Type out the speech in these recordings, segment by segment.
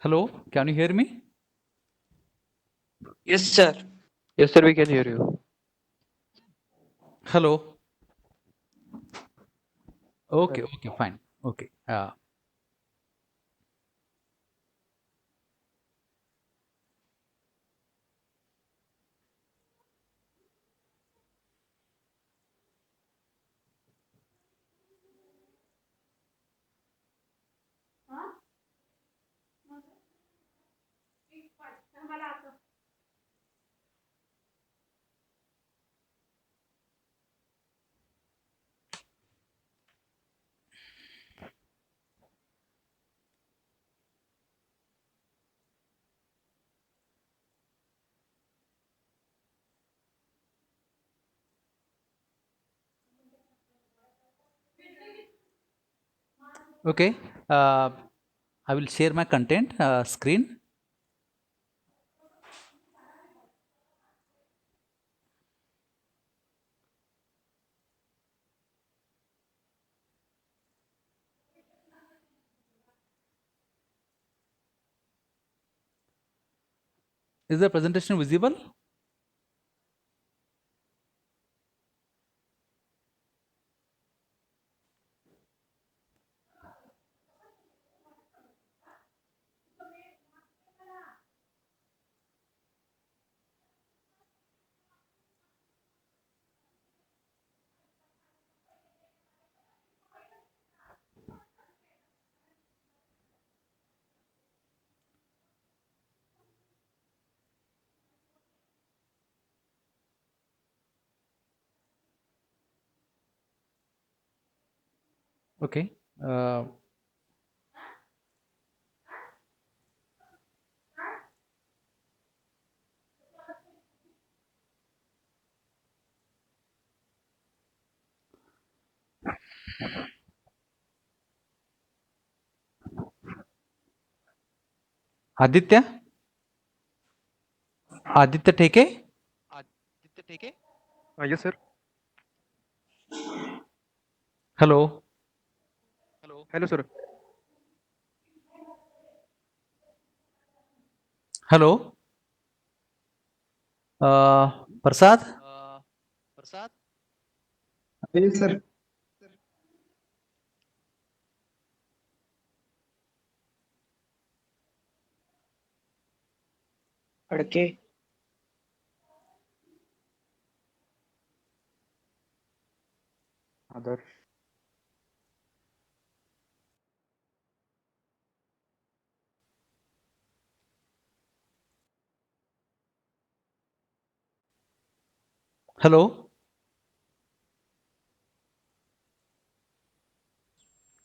Hello, can you hear me? Yes, sir. Yes, sir, we can hear you. Hello. Okay, Hello. okay, fine. Okay. Okay. Uh, I will share my content screen. Is the presentation visible? Okay. Uh, Aditya? Aditya Theke? Aditya Teke? Yes, sir. Hello. Hello, sir. Hello. Prasad? Prasad? Yes, sir. अड़के Adarsh. Hello.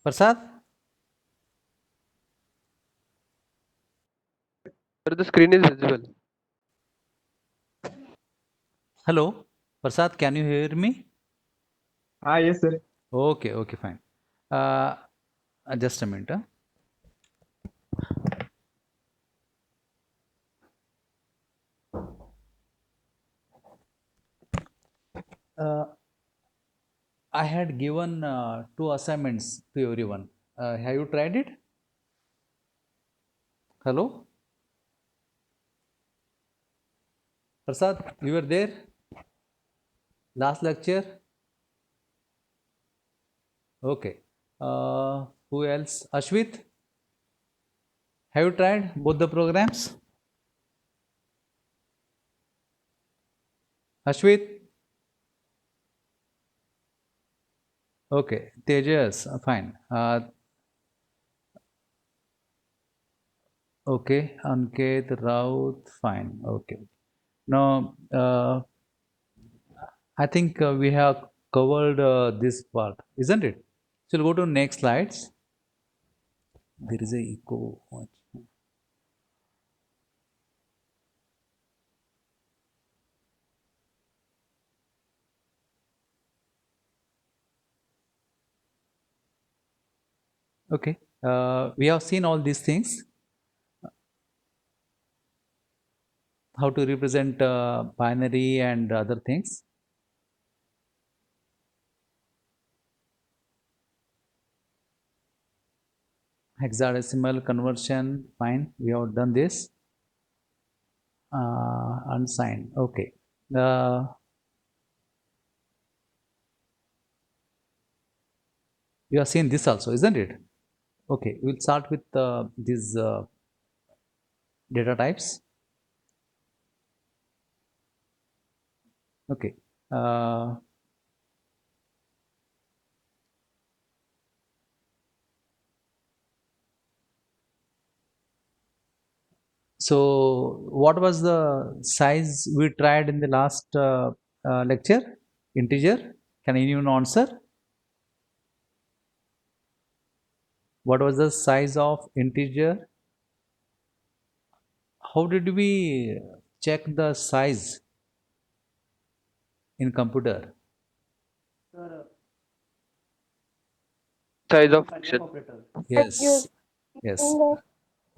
Prasad? Sir, the screen is visible. Hello. Prasad, can you hear me? yes, sir. Okay, okay, fine. Uh, just a minute. Uh, I had given two assignments to everyone. Have you tried it? Hello? Prasad, you were there last lecture? Okay. Who else? Ashwit, have you tried both the programs? Ashwit? Okay. Tejas, fine. Okay. Anket, Raut, fine. Okay. Now, I think we have covered this part, isn't it? So we'll go to next slides. There is a echo. Okay. We have seen all these things. How to represent binary and other things. hexadecimal conversion, fine, we have done this. Unsigned, okay. You have seen this also, isn't it? Okay, we'll start with these data types. Okay. So what was the size we tried in the last lecture? Integer. Can anyone answer? What was the size of integer? How did we check the size in computer? Size of function. Yes, yes.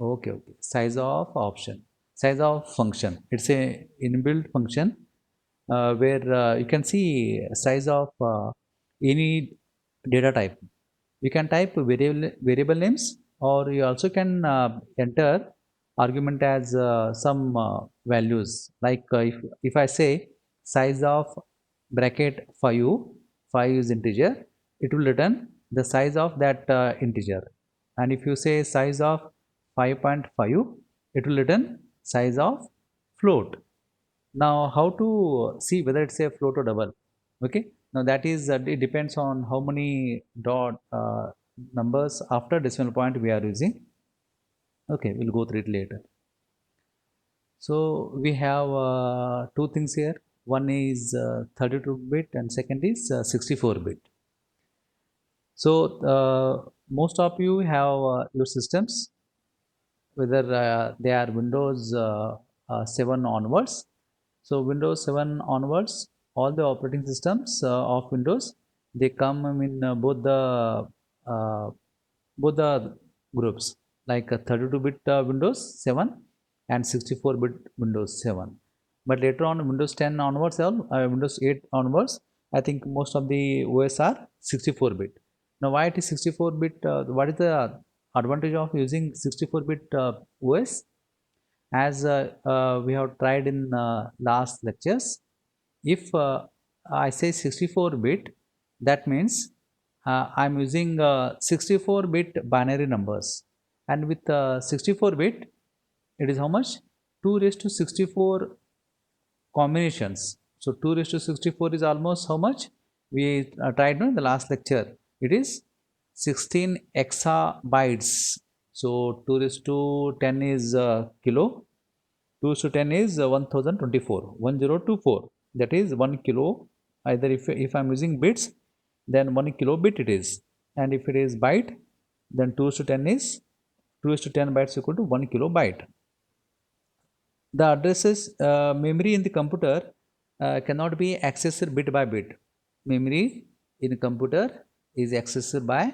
Okay, okay. Size of option, size of function. It's a inbuilt function where you can see size of any data type. You can type variable names, or you also can enter argument as some values. Like if I say size of bracket 5 is integer, it will return the size of that integer. And if you say size of 5.5, it will return size of float. Now how to see whether it's a float or double? Okay, now that is it depends on how many dot numbers after decimal point we are using. Okay, we'll go through it later. So we have two things here. One is 32 bit and second is 64 bit. So most of you have your systems, whether they are Windows 7 onwards. So Windows 7 onwards, all the operating systems of Windows, they come in uh, both the groups, like 32-bit Windows 7 and 64-bit Windows 7. But later on, Windows 10 onwards, Windows 8 onwards, I think most of the OS are 64-bit. Now, why it is 64-bit? What is the advantage of using 64-bit OS? As we have tried in last lectures, if I say 64-bit, that means I'm using 64-bit binary numbers, and with 64-bit, it is how much? 2 raised to 64 combinations. So 2 raised to 64 is almost how much? We tried in the last lecture. It is 16 exabytes. So 2 raised to 10 is kilo. 2 raised to 10 is 1024. 1024. That is 1 kilo. Either if I'm using bits, then 1 kilobit it is. And if it is byte, then 2 raised to 10 is 2 raised to 10 bytes equal to 1 kilobyte. The addresses memory in the computer cannot be accessed bit by bit. Memory in a computer is accessed by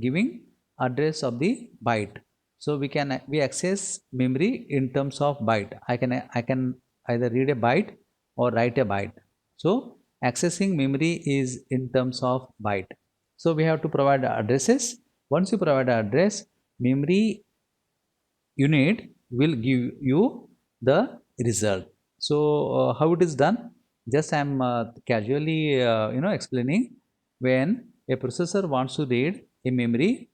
giving address of the byte. So we access memory in terms of byte. I can either read a byte or write a byte. So accessing memory is in terms of byte. So we have to provide addresses. Once you provide address, memory unit will give you the result. So how it is done? Just I am casually explaining. When a processor wants to read a memory,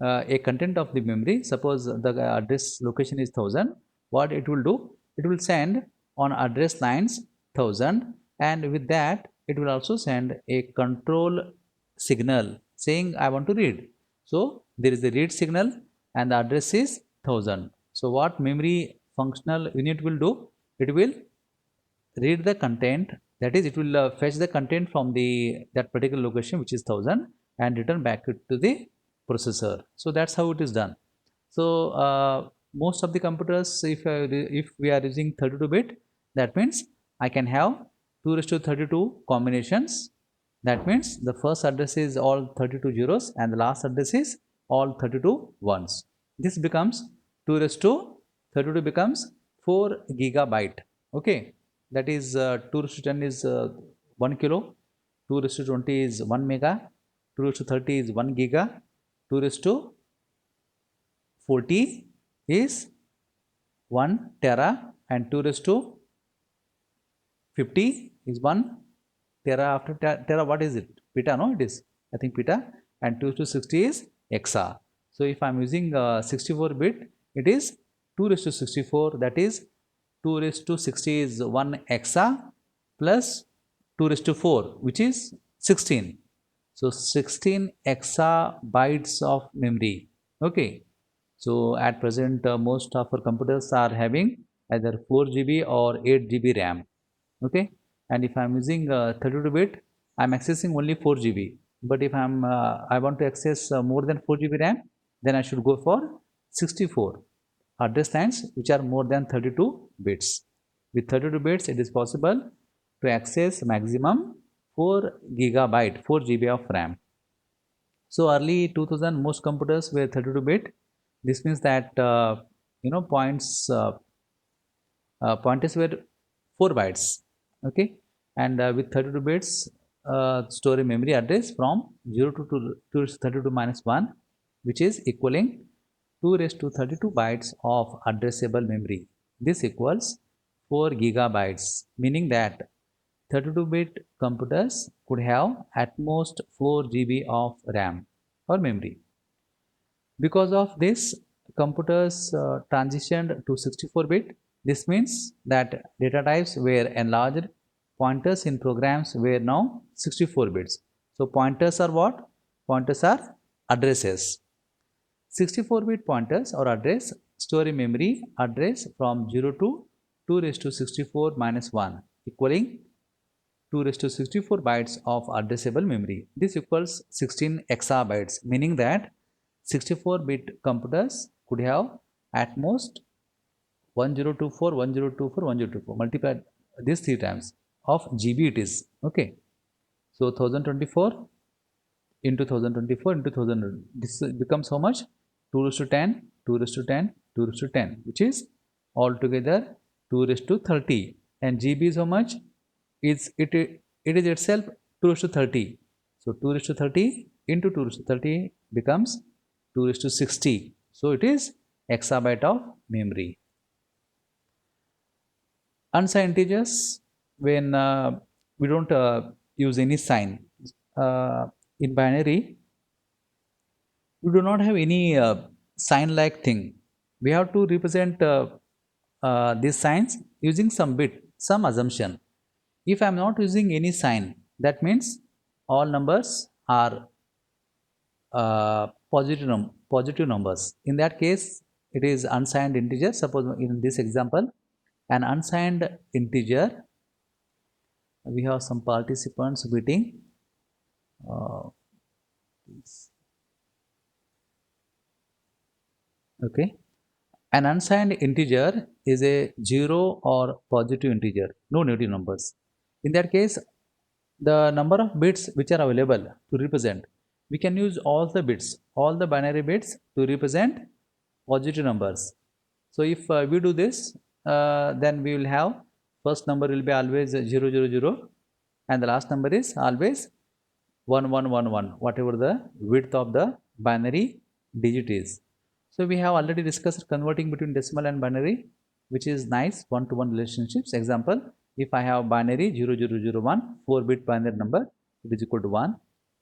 a content of the memory, suppose the address location is 1000, what it will do? It will send on address lines 1000, and with that it will also send a control signal saying I want to read. So there is a read signal and the address is 1000. So what memory functional unit will do? It will read the content, that is it will fetch the content from the that particular location which is 1000 and return back it to the processor. So that's how it is done. So most of the computers, if we are using 32 bit, that means I can have 2 raised to 32 combinations. That means the first address is all 32 zeros and the last address is all 32 ones. This becomes 2 raised to 32 becomes 4 gigabyte. Okay, that is 2 raised to 10 is 1 kilo, 2 raised to 20 is 1 mega, 2 raised to 30 is 1 giga, 2 raised to 40 is 1 tera, and 2 raised to 50 is 1 tera. After tera, what is it? Peta, no? It is, I think, peta. And 2 to 60 is exa. So if I'm using 64 bit, it is 2 raised to 64, that is 2 raised to 60 is 1 exa plus 2 raised to 4, which is 16. So 16 exabytes of memory. Okay. So at present, most of our computers are having either 4 GB or 8 GB RAM. Okay. And if I'm using 32 bit, I'm accessing only 4 GB. But if I want to access more than 4 GB RAM, then I should go for 64 address lines which are more than 32 bits. With 32 bits, it is possible to access maximum 4 gigabyte, 4 GB of RAM. So early 2000, most computers were 32 bit. This means that pointers were 4 bytes. Okay. And with 32 bits, store a memory address from 0 to 32 minus 1, which is equaling 2 raised to 32 bytes of addressable memory. This equals 4 gigabytes, meaning that 32-bit computers could have at most 4 GB of RAM or memory. Because of this, computers transitioned to 64-bit. This means that data types were enlarged. Pointers in programs were now 64 bits. So pointers are what? Pointers are addresses. 64-bit pointers or address store a memory address from 0 to 2 raised to 64 minus 1, equaling 2 raised to 64 bytes of addressable memory. This equals 16 exabytes, meaning that 64-bit computers could have at most 1024, 1024, 1024. Multiply these 3 times of GB it is. Okay. So 1024 into 1024 into 1000. This becomes how much? 2 raised to 10, 2 raised to 10, 2 raised to 10, which is altogether 2 raised to 30. And GB is how much? It is itself 2 raised to 30. So 2 raised to 30 into 2 raised to 30 becomes 2 raised to 60. So it is exabyte of memory. Unsigned integers, when we don't use any sign in binary, we do not have any sign like thing. We have to represent these signs using some bit, some assumption. If I am not using any sign, that means all numbers are positive numbers. In that case, it is unsigned integer. Suppose in this example, an unsigned integer, we have some participants waiting. Okay. An unsigned integer is a 0 or positive integer, no negative numbers. In that case, the number of bits which are available to represent, we can use all the bits, all the binary bits to represent positive numbers. So if we do this, then we will have first number will be always 0 0 0, and the last number is always 1 1 1 1, whatever the width of the binary digit is. So we have already discussed converting between decimal and binary, which is nice one-to-one relationships. Example, if I have binary 0001, 4-bit binary number, it is equal to 1.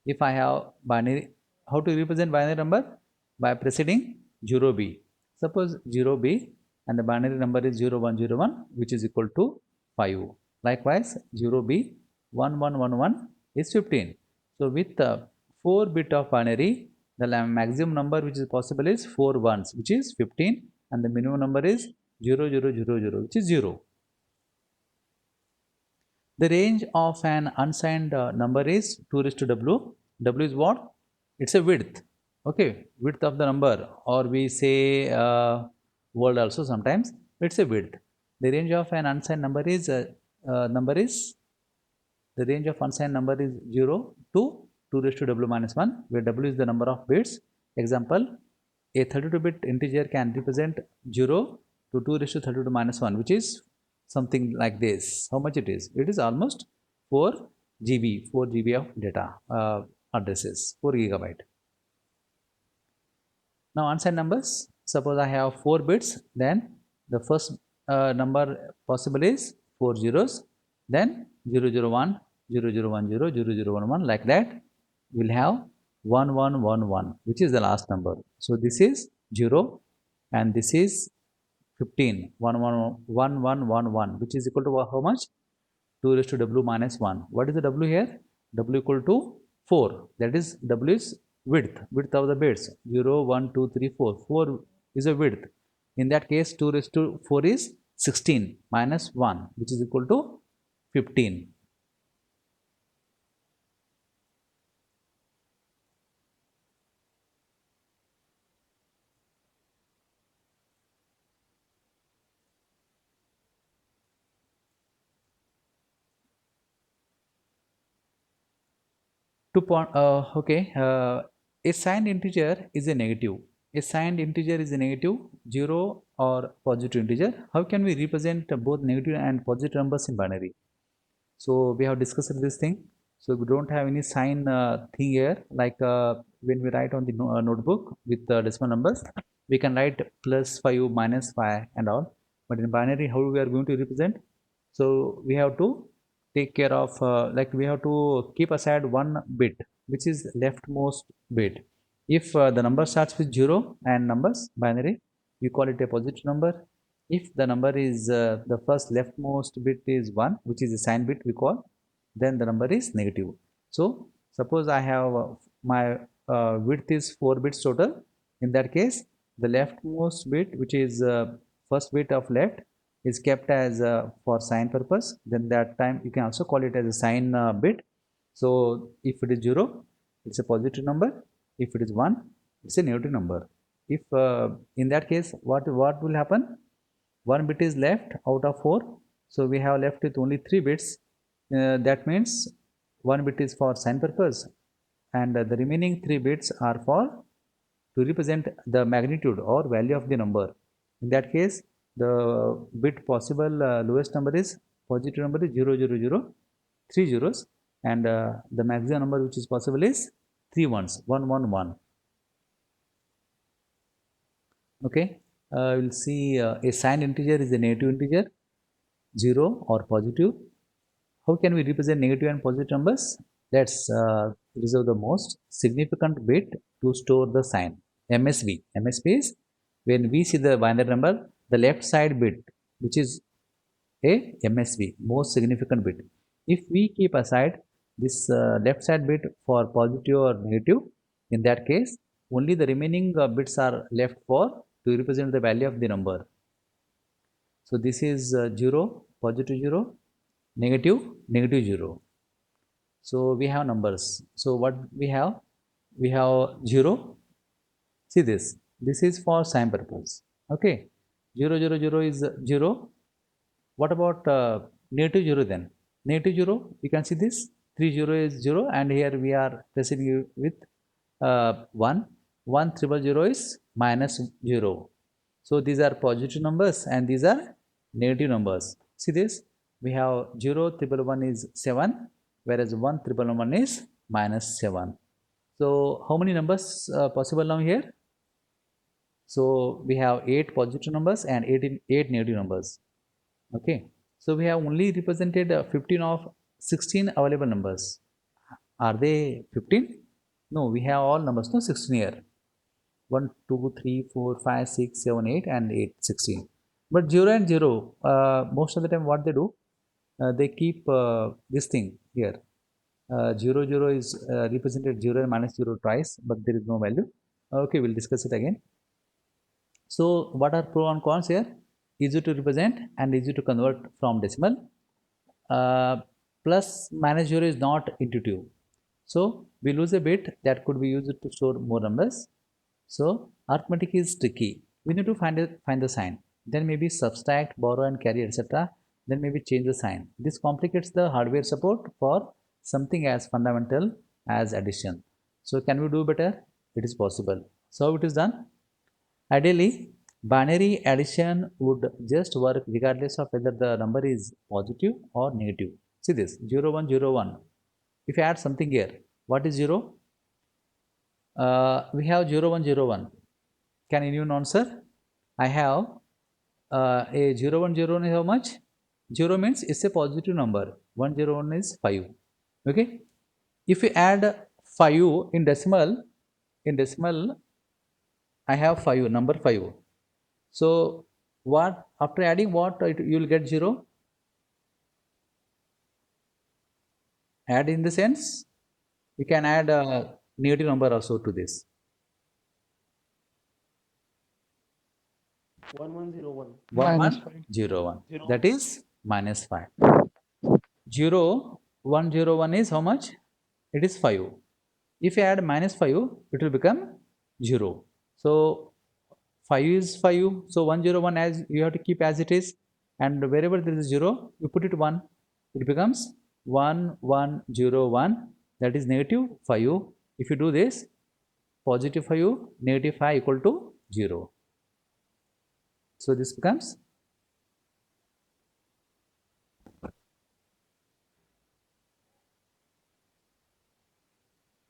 If I have binary, how to represent binary number? By preceding 0b. Suppose 0b and the binary number is 0101, which is equal to 5. Likewise, 0b 1111 is 15. So with 4-bit of binary, the maximum number which is possible is 4 ones, which is 15, and the minimum number is 0000, which is 0. The range of an unsigned number is 2 raised to w. W is what? It's a width. Okay, width of the number, or we say word also sometimes. It's a width. The range of an unsigned number is the range of unsigned number is 0 to 2 raised to w minus 1, where w is the number of bits. Example, a 32-bit integer can represent 0 to 2 raised to 32 minus 1, which is something like this. How much it is? It is almost 4 GB, 4 GB of data addresses, 4 gigabyte. Now unsigned numbers, suppose I have 4 bits, then the first number possible is 4 zeros, then 001, 0010, 0011, like that. We'll have 1111, which is the last number. So this is 0 and this is 15, 1111, which is equal to how much? 2 raised to w minus 1. What is the w here? W equal to 4. That is, w is width of the bits. 0, 1, 2, 3, 4. 4 is a width. In that case, 2 raised to 4 is 16 minus 1, which is equal to 15. A signed integer is a negative. A signed integer is a negative, 0 or positive integer. How can we represent both negative and positive numbers in binary? So we have discussed this thing. So we don't have any sign thing here, like when we write on the notebook with decimal numbers, we can write +5, -5 and all. But in binary, how we are going to represent? So we have to take care of, like we have to keep aside one bit, which is leftmost bit. If the number starts with 0 and numbers binary, we call it a positive number. If the number is the first leftmost bit is 1, which is a sign bit we call, then the number is negative. So suppose I have my width is 4 bits total. In that case, the leftmost bit, which is first bit of left, is kept as for sign purpose. Then that time you can also call it as a sign bit. So if it is 0, it's a positive number. If it is 1, it's a negative number. If in that case, what will happen? 1 bit is left out of 4, so we have left with only 3 bits. That means 1 bit is for sign purpose, and the remaining 3 bits are for to represent the magnitude or value of the number. In that case, the bit possible lowest number is positive number is 0, 0, 0, 3 zeros, and the maximum number which is possible is 3 ones, 1, 1, 1. Okay, we'll see a signed integer is a negative integer, 0 or positive. How can we represent negative and positive numbers? Let's reserve the most significant bit to store the sign, MSB. MSB is when we see the binary number, the left side bit, which is a MSB, most significant bit. If we keep aside this left side bit for positive or negative, in that case, only the remaining bits are left for to represent the value of the number. So this is 0, positive 0, negative, negative 0. So we have numbers. So what we have? We have 0. See this. This is for sign purpose. Okay. 0, 0, 0 is 0. What about negative 0 then? Negative 0, you can see this. 3, 0 is 0, and here we are proceeding with 1. 1, 0, 0 is -0. So these are positive numbers and these are negative numbers. See this? We have 0, 111 is 7, whereas 1, 111 is -7. So how many numbers possible now here? So we have 8 positive numbers and 8 negative numbers. Okay, so we have only represented 15 of 16 available numbers. Are they 15? No, we have all numbers, no, 16 here. 1, 2, 3, 4, 5, 6, 7, 8 and 8, 16. But 0 and 0, most of the time what they do, they keep this thing here. 0, 0 is represented 0 and -0 twice, but there is no value. Okay, we'll discuss it again. So what are pros and cons here? Easy to represent and easy to convert from decimal. Plus -0 is not intuitive. So we lose a bit that could be used to store more numbers. So arithmetic is tricky. We need to find the sign. Then maybe subtract, borrow and carry, etc. Then maybe change the sign. This complicates the hardware support for something as fundamental as addition. So can we do better? It is possible. So how it is done? Ideally, binary addition would just work regardless of whether the number is positive or negative. See this, 0, 1, 0, 1. If you add something here, what is 0? We have 0, 1, 0, 1. Can anyone answer? I have a 0, 1, 0, 1 is how much? 0 means it's a positive number. 1, 0, 1 is 5. Okay. If we add 5 in decimal, I have 5, number 5. So what, after adding what, you will get 0? Add in the sense, you can add a negative number also to this. 1101. 1101. That is minus 5. 0, 101 is how much? It is 5. If you add minus 5, it will become 0. So 5 is 5. So 101 as you have to keep as it is. And wherever there is 0, you put it 1. It becomes 1101. That is negative 5. If you do this, positive 5, negative 5 equal to 0. So this becomes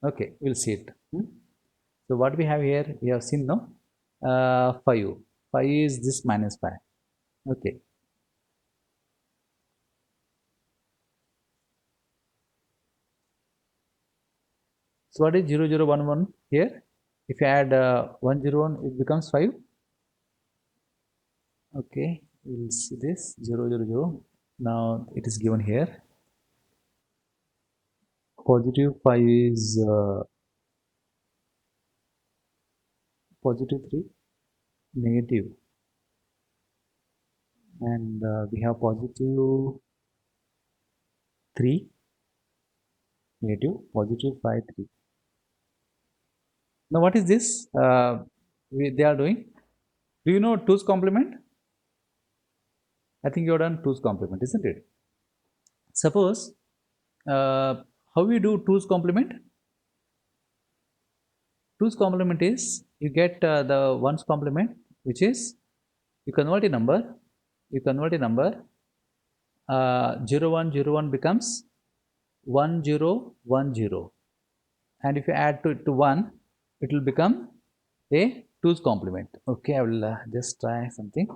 okay, we'll see it. So what we have here, we have seen no 5. 5 is this minus 5. Okay. So what is 0011 here? If you add 101, it becomes 5. Okay, we'll see this 000. Now it is given here. Positive 5 is positive 3, negative, and we have positive 3, negative, positive 5, 3. Now what is this they are doing? Do you know 2's complement? I think you have done 2's complement, isn't it? Suppose how we do 2's complement? 2's complement is you get the 1's complement, which is you convert a number, 0101 becomes 1010, and if you add to 1, it will become a 2's complement. Okay, I will just try something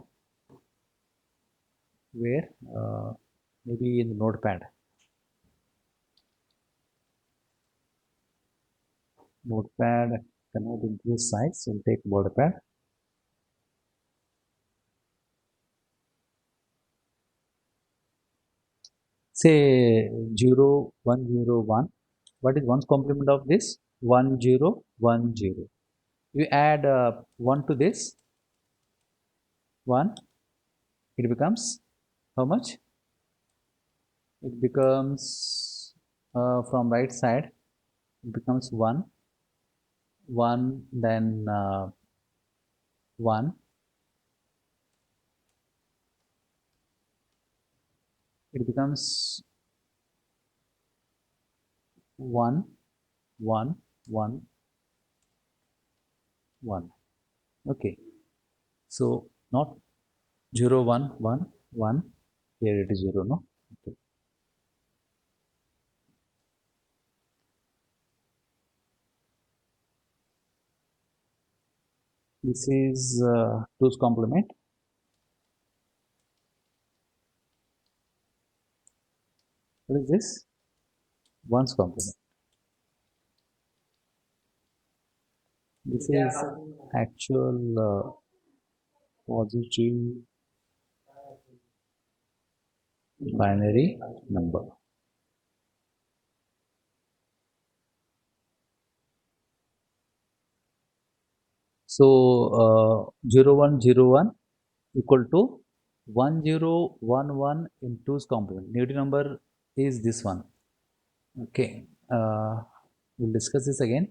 where maybe in the notepad. Notepad cannot increase size, so we'll take WordPad. Say 0101. What is 1's complement of this? 1010. You add 1 to this 1, it becomes how much? It becomes from right side, it becomes 1, then 1, it becomes 1, 1, 1, 1. Okay, so not 0111, here it is 0, no? Okay. This is 2's complement. What is this? 1's complement. This is actual positive binary number. So 0101 equal to 1011 in 2's complement. Negative number is this one. Okay, we'll discuss this again.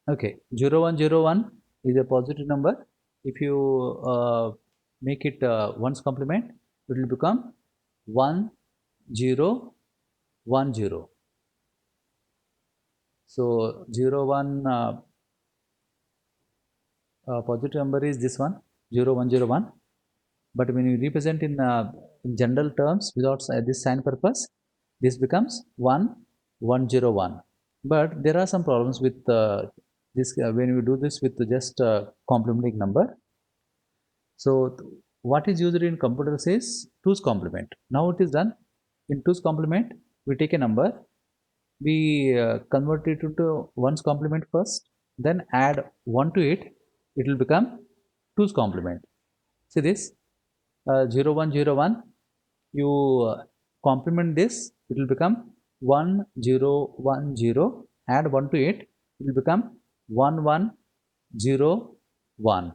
Okay, 0101 is a positive number. If you make it 1's complement, it will become 1010. So 01 positive number is this one, 0101. But when you represent in general terms without this sign purpose, this becomes 1101. But there are some problems with this when we do this with just complementing number. So what is used in computer says 2's complement. Now it is done in 2's complement. We take a number, we convert it into 1's complement first, then add 1 to it. It will become 2's complement. See this 0 1 0 1. You complement this, it will become 1 0 1 0. Add 1 to it, it will become 1 1 0 1.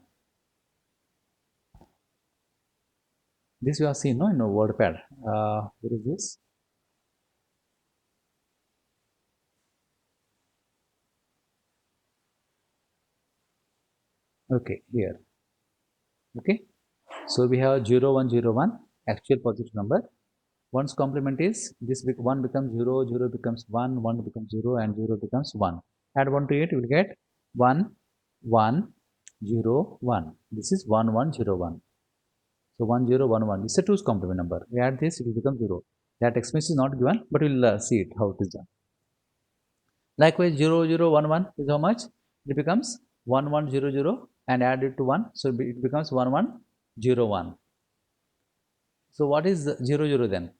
This you have seen, no, in a WordPad. Where is this? Okay, here. Okay, so we have 0 1 0 1 actual positive number. 1's complement is this, 1 becomes 0, 0 becomes 1, 1 becomes 0, and 0 becomes 1. Add 1 to it, you will get 1 1 0 1. This is 1 1 0 1. So 1 0 1 1 is a 2's complement number. We add this, it will become 0. That expression is not given, but we will see it how it is done. Likewise 0 0 1 1 is how much? It becomes 1 1 0 0 and add it to 1, so it becomes 1 1 0 1. So what is 0 0 then?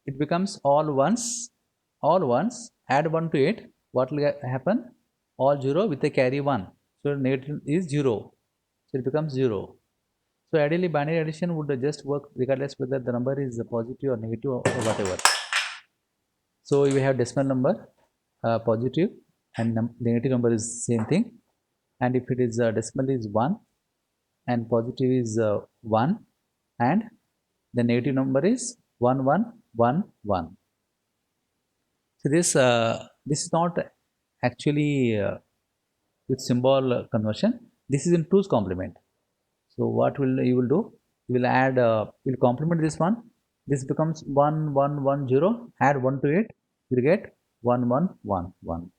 It becomes all ones, add 1 to it, what will happen? All 0 with a carry 1, so negative is 0, so it becomes 0. So ideally binary addition would just work regardless whether the number is positive or negative or whatever. So we have decimal number positive and negative number is same thing, and if it is decimal is 1 and positive is 1 and the negative number is 1 1 1 1. So this is not actually with symbol conversion. This is in 2's complement. So what you will do? You will add, you will complement this one. This becomes 1 1 1 0. Add 1 to it. You will get 1 1 1 1.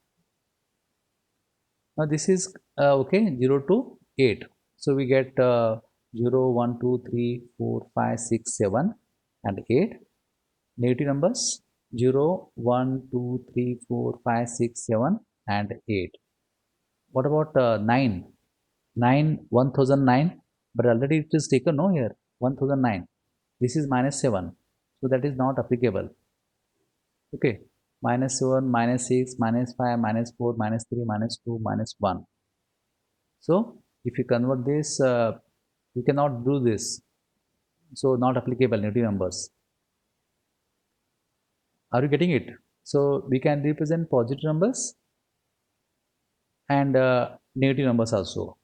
Now this is okay, 0 to 8. So we get 0 1 2 3 4 5 6 7 and 8. Negative numbers 0 1 2 3 4 5 6 7 and 8. What about 9? 9 1009, but already it is taken, no, here 1009. This is -7, so that is not applicable. Okay, -7 -6 -5 -4 -3 -2 -1. So if you convert this, you cannot do this, so not applicable negative numbers. Are you getting it? So we can represent positive numbers and negative numbers also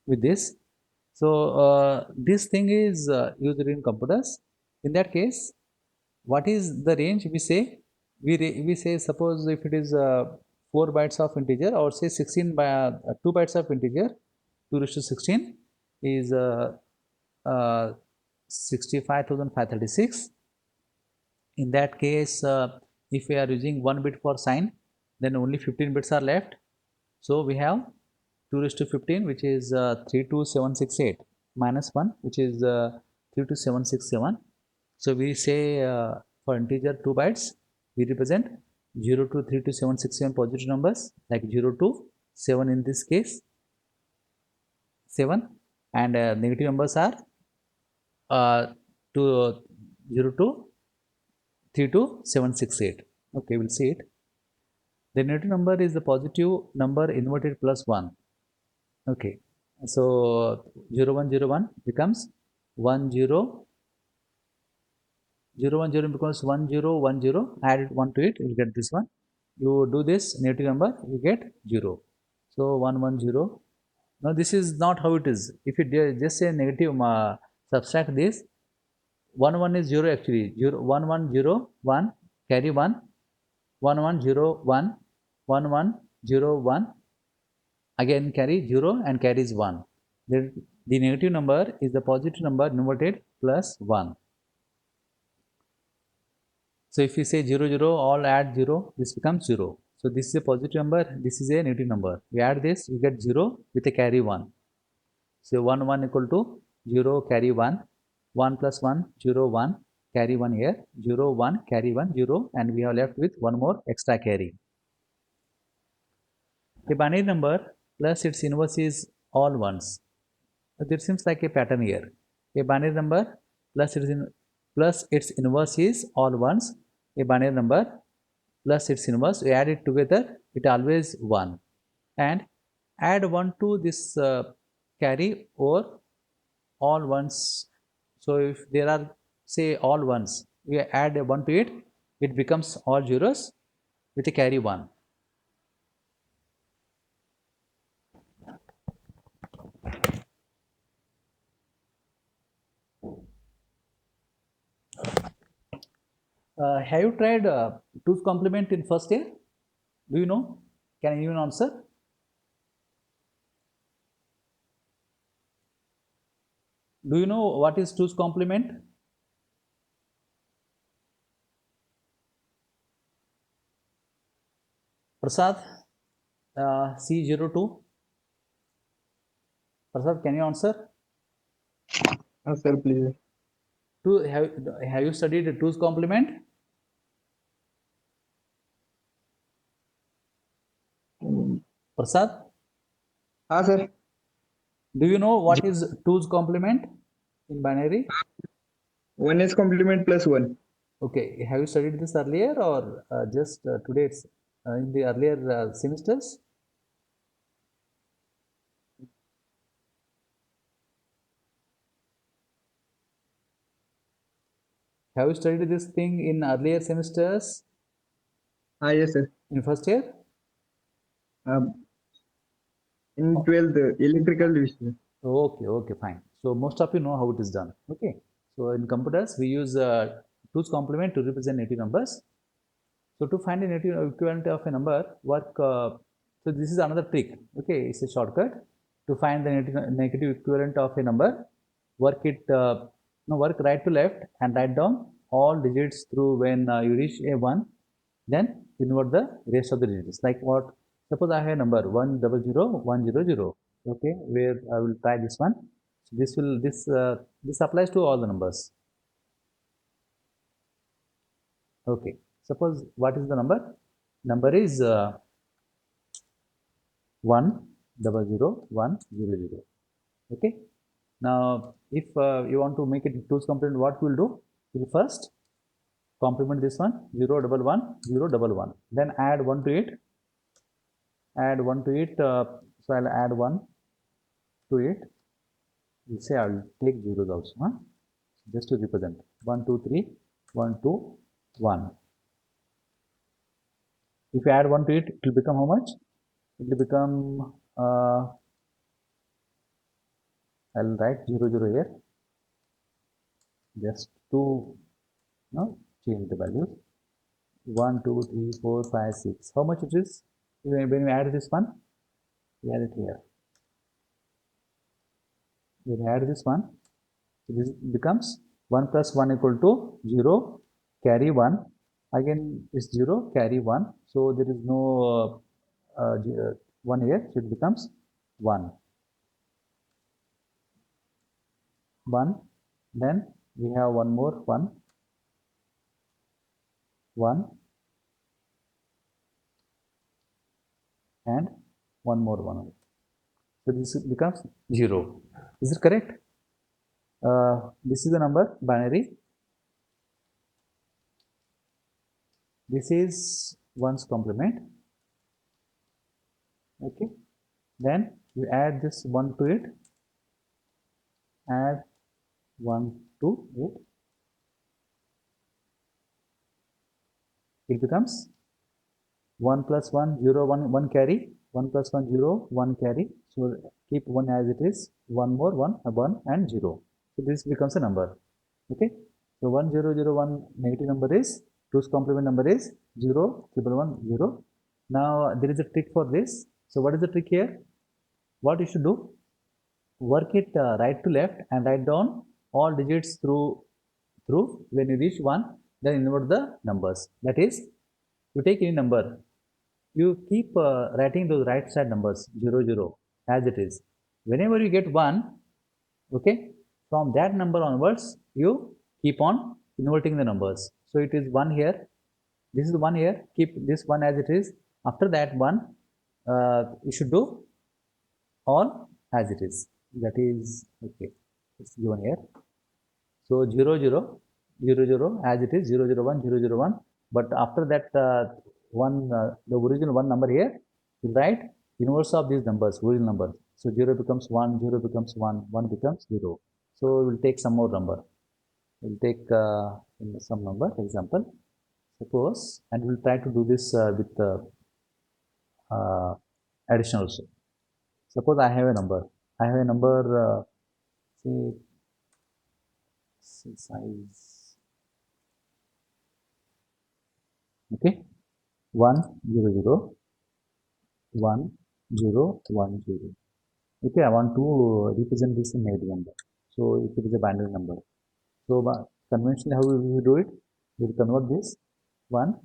with this. So this thing is used in computers. In that case, what is the range? We say we say, suppose if it is 4 bytes of integer, or say 16 by 2 bytes of integer, 2 raised to 16 is 65,536. In that case, if we are using 1 bit for sign, then only 15 bits are left. So we have 2 raised to 15, which is 32768, minus 1, which is 32767. So we say for integer 2 bytes, we represent 0 to 32767 positive numbers, like 0 to 7 in this case, 7, and negative numbers are to 0 to 32768. Okay, we'll see it. The negative number is the positive number inverted plus 1. Okay, so 0 1 0 1 becomes 1 0 0 1 0 becomes 1 0 1 0. Add 1 to it, you will get this one. You do this negative number, you get 0. So 1 1 0. Now this is not how it is. If you just say negative, subtract this, 1 1 is 0 actually. 0 1 1 0 1, carry 1, 1 1 0 1, 1 1 0 1, again carry 0 and carries 1. The negative number is the positive number inverted plus 1. So if you say 0 0, all add 0, this becomes 0. So this is a positive number, this is a negative number. We add this, you get 0 with a carry 1. So 1 1 equal to 0 carry 1, 1 plus 1 0 1, carry 1 here, 0 1 carry 1 0, and we are left with one more extra carry. A binary number plus its inverse is all ones. There seems like a pattern here. A binary number plus its inverse is all ones. A binary number plus its inverse, we add it together, it always 1. And add 1 to this carry over all ones. So if there are say all ones, we add a 1 to it, it becomes all zeros with a carry 1. Have you tried 2's complement in first year? Do you know? Can anyone answer? Do you know what is 2's complement? Prasad, C02. Prasad, can you answer? Sir, please. Have you studied 2's complement? Prasad, Sir. do you know what is 2's complement in binary? 1's complement plus 1. Okay, have you studied this earlier or just today it's in the earlier semesters? Have you studied this thing in earlier semesters Yes, sir. in first year? In 12th, electrical division. Okay, fine. So most of you know how it is done. Okay. So in computers, we use 2's complement to represent negative numbers. So to find a negative equivalent of a number, so this is another trick. Okay, it's a shortcut to find the negative equivalent of a number. Work right to left and write down all digits through when you reach a 1, then invert the rest of the digits. Like what? Suppose I have a number 1000100. Okay, where I will try this one. So this applies to all the numbers. Okay, suppose what is the number? Number is 1000100. Okay. Now, if you want to make it 2's complement, what we will do? We will first complement this one 0111011. Then add 1 to it. Add 1 to it. So I'll add 1 to it. We'll say I'll take zeros also, huh? Just to represent 1, 2, 3, 1, 2, 1. If you add 1 to it, it will become how much? It will become I'll write 00 here just to change the values. 1, 2, 3, 4, 5, 6. How much it is? When we add this one, we add it here. When we add this one, this becomes 1 plus 1 equal to 0, carry 1. Again, it's 0, carry 1. So there is no 1 here, so it becomes 1. 1. Then we have one more 1. 1. And one more 1. So this becomes 0. Is it correct? This is the number binary. This is 1's complement. Okay. Then you add this 1 to it. Add 1 to it. It becomes 1 plus 1, 0, 1, 1 carry. 1 plus 1, 0, 1 carry. So keep 1 as it is. 1 more, 1, 1 and 0. So this becomes a number. Okay. So 1001 negative number is 2's complement number is 01110. Now there is a trick for this. So what is the trick here? What you should do? Work it right to left and write down all digits through when you reach 1, then invert the numbers. That is, you take any number, you keep writing those right side numbers 00 as it is. Whenever you get 1, okay, from that number onwards you keep on inverting the numbers. So it is 1 here, this is 1 here, keep this 1 as it is. After that 1, you should do all as it is. That is okay. It's given here. So 0 0 0 0 as it is 0 0 1 0 0 1. But after that the original one number here, you write inverse of these numbers, original numbers. So 0 becomes 1, 0 becomes 1, 1 becomes 0. So we'll take some more number. We'll take some number example. Suppose, and we'll try to do this with addition also. Suppose I have a number. I have a number, say size, okay, 1 0 0 1 0 1 0. Okay, I want to represent this in negative number. So if it is a binary number, so conventionally how we will do it? We will convert this 1,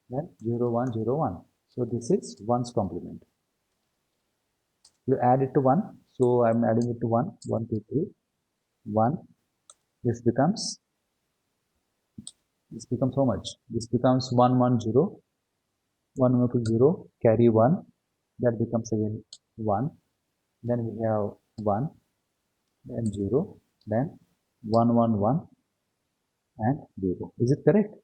then 0 1 0 1. So this is 1's complement. You add it to 1. So I'm adding it to 1, 1 2 3 1. This becomes how much? This becomes 1 1 0 1 1 to 0, carry 1, that becomes again 1, then we have 1, then 0, then 1 1 1 and 0. Is it correct?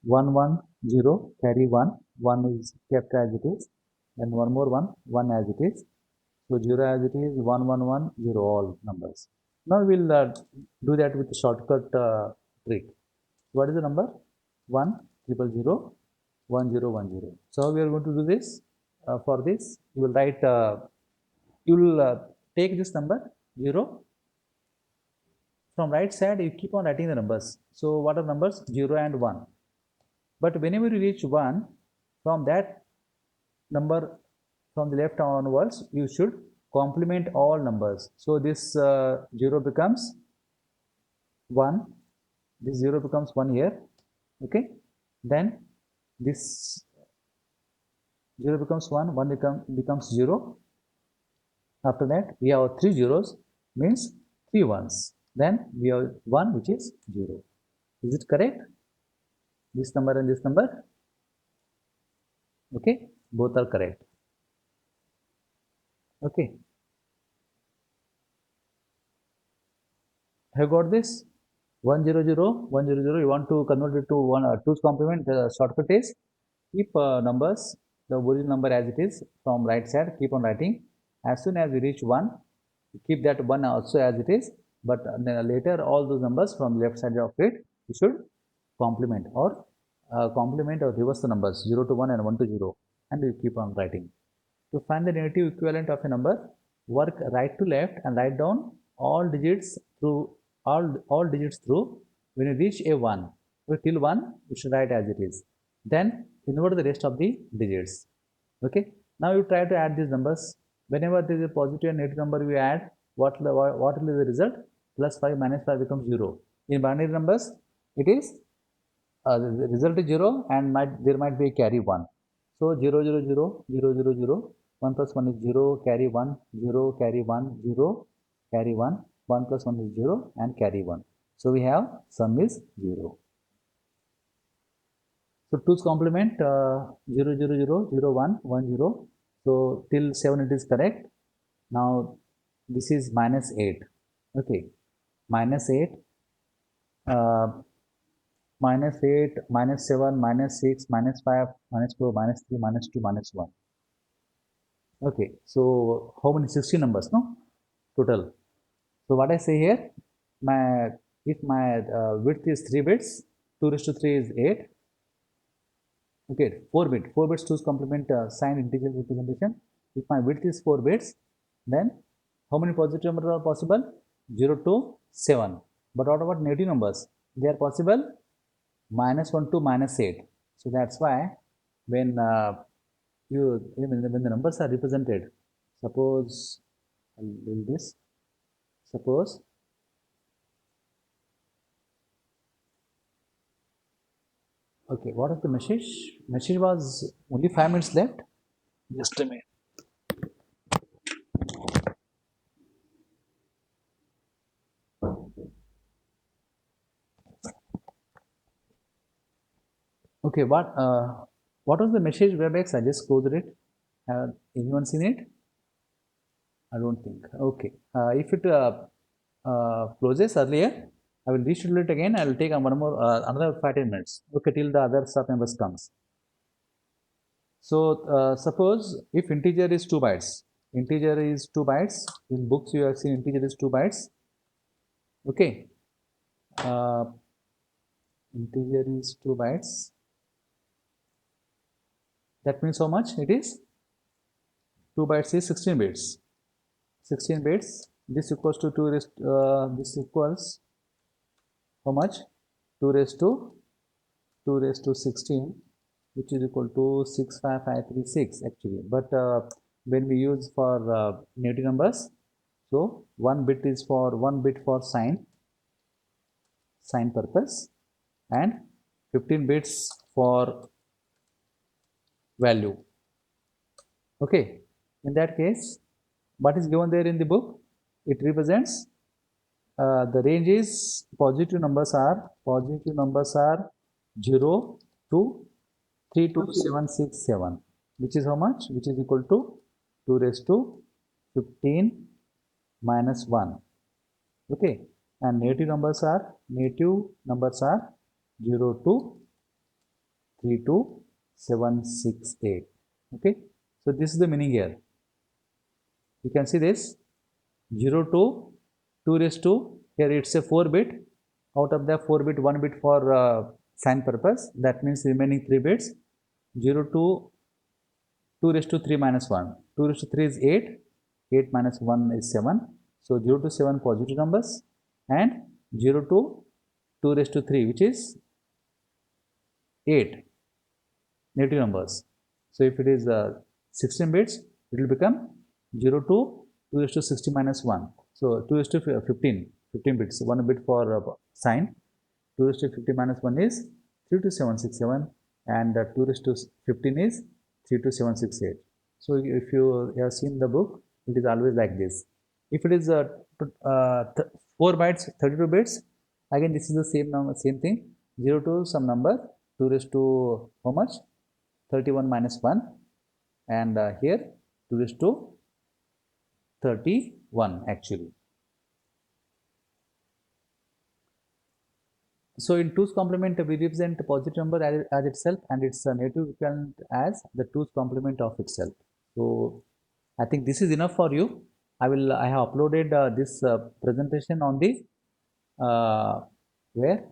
1 1 0, carry 1, 1 is kept as it is, then one more 1, 1 as it is. So 0 as it is, 1 1 1 0, all numbers. Now we'll do that with the shortcut trick. What is the number? 1 0 0 1 0 1 0. So how we are going to do this? For this, you will write, you will take this number 0. From right side, you keep on writing the numbers. So what are numbers? 0 and 1. But whenever you reach 1, from that number, from the left onwards, you should complement all numbers. So this 0 becomes 1. This 0 becomes 1 here. Okay. Then this 0 becomes 1, 1 becomes 0. After that, we have 3 zeros, means 3 ones. Then we have 1, which is 0. Is it correct? This number and this number? Okay, both are correct. Okay. Have you got this? 1 0 0 1 0 0. You want to convert it to 2's complement. The shortcut is keep numbers, the original number as it is, from right side, keep on writing. As soon as we reach 1, keep that 1 also as it is, but later all those numbers from left side of it, you should complement or reverse the numbers 0 to 1 and 1 to 0, and you keep on writing. To find the negative equivalent of a number, work right to left and write down all digits through all digits through. When you reach a 1, till 1, you should write as it is. Then invert the rest of the digits. Okay. Now you try to add these numbers. Whenever there is a positive and negative number, we add what will be the result? Plus 5 minus 5 becomes 0. In binary numbers, it is the result is 0 and there might be a carry 1. So 0 0 0 0 0 0, 1 plus 1 is 0, carry 1, 0, carry 1, 0, carry 1, 1 plus 1 is 0 and carry 1. So we have sum is 0. So 2's complement 0 0 0 0 1 1 0. So till 7 it is correct. Now this is minus 8. Okay, minus 8, minus 8, minus 7, minus 6, minus 5, minus 4, minus 3, minus 2, minus 1. Okay, so how many? 60 numbers, no? Total. So what I say here, if my width is 3 bits, 2 raised to 3 is 8. Okay, 4 bits 2's complement signed integer representation. If my width is 4 bits, then how many positive numbers are possible? 0 to 7. But what about negative numbers? They are possible minus 1 to minus 8. So that's why when when the numbers are represented, suppose I'll do this. Suppose okay, what is the message? Message was only 5 minutes left. Just a minute. Okay, what was the message WebEx? I just closed it. Have anyone seen it? I don't think. Okay. If it closes earlier, I will reschedule it again. I will take one more another 5-10 minutes. Okay, till the other staff members comes. So suppose if integer is 2 bytes, integer is 2 bytes. In books you have seen integer is 2 bytes. Okay. Integer is 2 bytes. That means how much it is? 2 bytes is 16 bits. 16 bits. This equals to 2 raised. This equals how much? 2 raised to 16, which is equal to 65536 actually. But when we use for negative numbers, so 1 bit is for 1 bit for sign purpose, and 15 bits for value. Okay, in that case, what is given there in the book? It represents the range is positive numbers are 0 to 32767, which is how much? Which is equal to 2 raised to 15 minus 1. Okay, and negative numbers are 0 to 32768. Okay, so this is the meaning here. You can see this 0 to 2 raised to, here it's a 4 bit. Out of the 4 bit, 1 bit for sign purpose. That means remaining 3 bits. 0 to 2 raised to 3 minus 1. 2 raised to 3 is 8. 8 minus 1 is 7. So 0 to 7 positive numbers, and 0 to 2 raised to 3, which is 8 negative numbers. So if it is 16 bits, it will become 0 to 2 raised to 60 minus 1. So 2 raised to 15 bits, 1 bit for sign. 2 raised to 50 minus 1 is 32767, and 2 raised to 15 is 32768. So if you have seen the book, it is always like this. If it is 4 bytes, 32 bits, again this is the same number, same thing. 0 to some number, 2 raised to how much? 31 minus 1, and here 2 raised to 31 actually. So in 2's complement, we represent the positive number as itself, and its negative equivalent as the 2's complement of itself. So I think this is enough for you. I have uploaded this presentation on the where?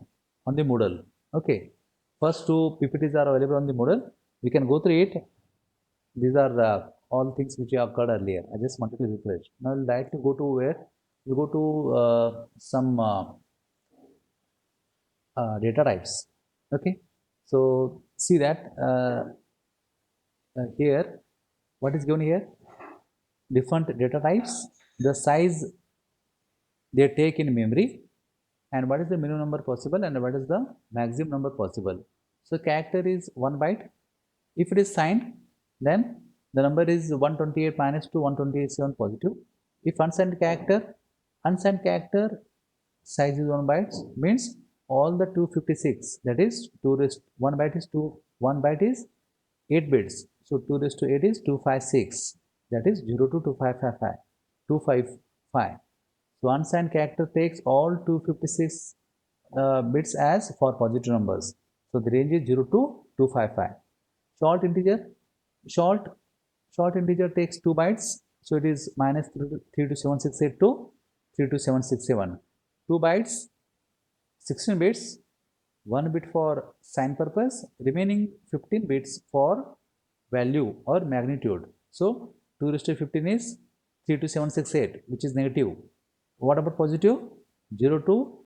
On the Moodle. Okay. First 2 PPTs are available on the Moodle. We can go through it. These are all things which have occurred earlier. I just wanted to refresh. Now I'll directly go to where? You go to some data types. Okay, so see that here what is given here, different data types, the size they take in memory, and what is the minimum number possible and what is the maximum number possible. So character is 1 byte. If it is signed, then the number is 128 minus 2, 128 positive. If unsigned character size is 1 byte, means all the 256, that is 2 raised 1 byte is 8 bits. So 2 raised to 8 is 256, that is 0 to 255. So unsigned character takes all 256 bits as for positive numbers. So the range is 0 to 255. Short integer takes 2 bytes. So it is minus 32768 to 32767. 2 bytes, 16 bits, 1 bit for sign purpose, remaining 15 bits for value or magnitude. So 2 raised to 15 is 32768, which is negative. What about positive? 0 to